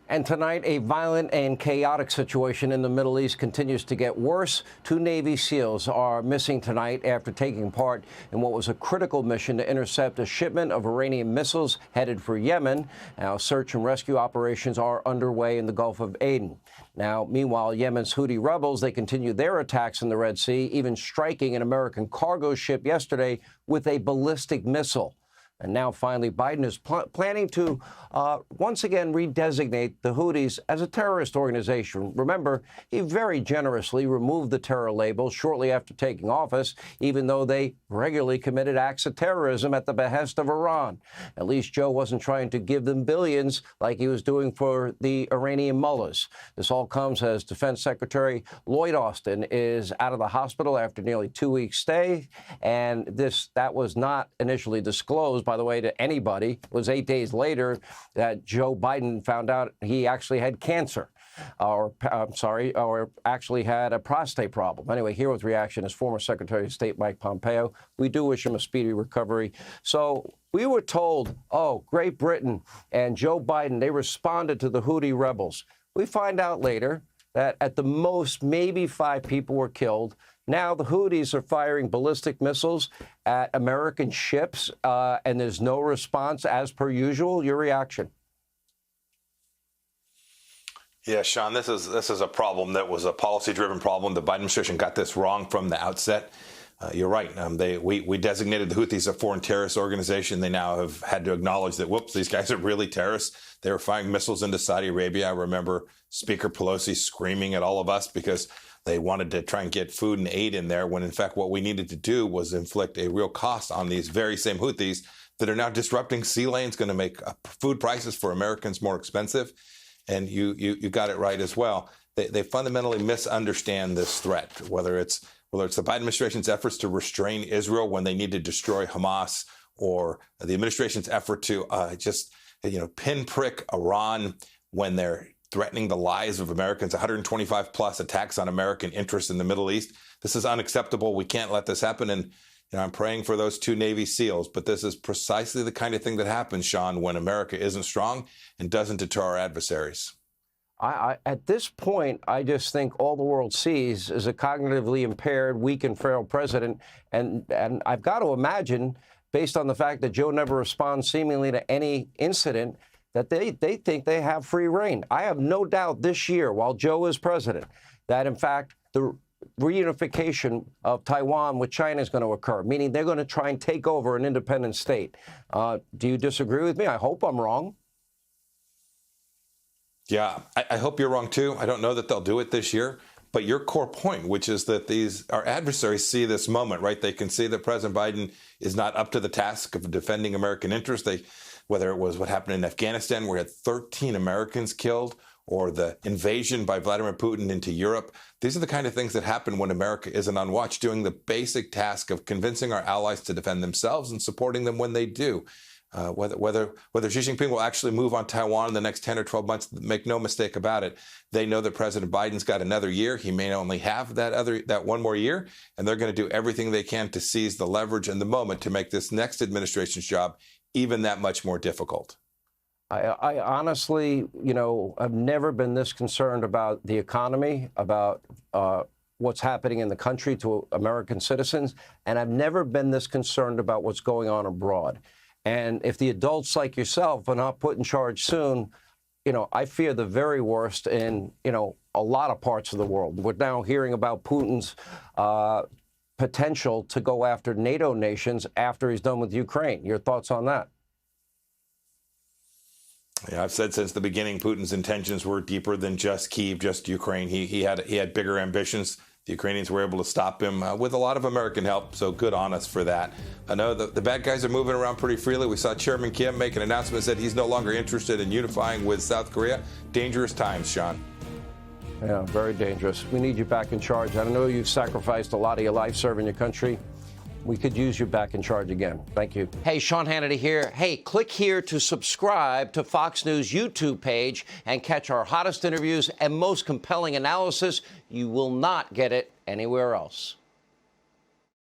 And tonight, a violent and chaotic situation in the Middle East continues to get worse. 2 Navy SEALs are missing tonight after taking part in what was a critical mission to intercept a shipment of Iranian missiles headed for Yemen. Now, search and rescue operations are underway in the Gulf of Aden. Now, meanwhile, Yemen's Houthi rebels, they continue their attacks in the Red Sea, even striking an American cargo ship yesterday with a ballistic missile. And now, finally, Biden is planning to once again redesignate the Houthis as a terrorist organization. Remember, he very generously removed the terror label shortly after taking office, even though they regularly committed acts of terrorism at the behest of Iran. At least Joe wasn't trying to give them billions like he was doing for the Iranian mullahs. This all comes as Defense Secretary Lloyd Austin is out of the hospital after nearly 2 weeks stay. And that was not initially disclosed, by the way, to anybody. It was 8 days later that Joe Biden found out he actually had cancer, or actually had a prostate problem. Anyway, here with reaction is former Secretary of State Mike Pompeo. We do wish him a speedy recovery. So we were told, Great Britain and Joe Biden, they responded to the Houthi rebels. We find out later that at the most, maybe 5 people were killed. Now the Houthis are firing ballistic missiles at American ships, and there's no response as per usual. Your reaction? Yeah, Sean, this is a problem that was a policy-driven problem. The Biden administration got this wrong from the outset. You're right. We designated the Houthis a foreign terrorist organization. They now have had to acknowledge that, whoops, these guys are really terrorists. They were firing missiles into Saudi Arabia. I remember Speaker Pelosi screaming at all of us because they wanted to try and get food and aid in there, when in fact what we needed to do was inflict a real cost on these very same Houthis that are now disrupting sea lanes, going to make food prices for Americans more expensive. And you got it right as well. They fundamentally misunderstand this threat, whether it's the Biden administration's efforts to restrain Israel when they need to destroy Hamas, or the administration's effort to pinprick Iran when they're threatening the lives of Americans, 125 plus attacks on American interests in the Middle East. This is unacceptable. We can't let this happen. And I'm praying for those 2 Navy SEALs. But this is precisely the kind of thing that happens, Sean, when America isn't strong and doesn't deter our adversaries. At this point, I just think all the world sees is a cognitively impaired, weak and frail president. And I've got to imagine, based on the fact that Joe never responds seemingly to any incident, that they think they have free reign. I have no doubt this year, while Joe is president, that, in fact, the reunification of Taiwan with China is going to occur, meaning they're going to try and take over an independent state. Do you disagree with me? I hope I'm wrong. Yeah, I hope you're wrong, too. I don't know that they'll do it this year. But your core point, which is that our adversaries see this moment, right? They can see that President Biden is not up to the task of defending American interests. Whether it was what happened in Afghanistan, where we had 13 Americans killed, or the invasion by Vladimir Putin into Europe. These are the kind of things that happen when America isn't on watch, doing the basic task of convincing our allies to defend themselves and supporting them when they do. Whether Xi Jinping will actually move on Taiwan in the next 10 or 12 months, make no mistake about it. They know that President Biden's got another year. He may only have that one more year, and they're going to do everything they can to seize the leverage and the moment to make this next administration's job even that much more difficult. I honestly, have never been this concerned about the economy, about what's happening in the country to American citizens, and I've never been this concerned about what's going on abroad. And if the adults like yourself are not put in charge soon, I fear the very worst in, a lot of parts of the world. We're now hearing about Putin's potential to go after NATO nations after he's done with Ukraine. Your thoughts on that? Yeah, I've said since the beginning, Putin's intentions were deeper than just Kyiv, just Ukraine. He had bigger ambitions. The Ukrainians were able to stop him with a lot of American help, so good on us for that. I know the bad guys are moving around pretty freely. We saw Chairman Kim make an announcement that he's no longer interested in unifying with South Korea. Dangerous times, Sean. Yeah, very dangerous. We need you back in charge. I know you've sacrificed a lot of your life serving your country. We could use you back in charge again. Thank you. Hey, Sean Hannity here. Hey, click here to subscribe to Fox News YouTube page and catch our hottest interviews and most compelling analysis. You will not get it anywhere else.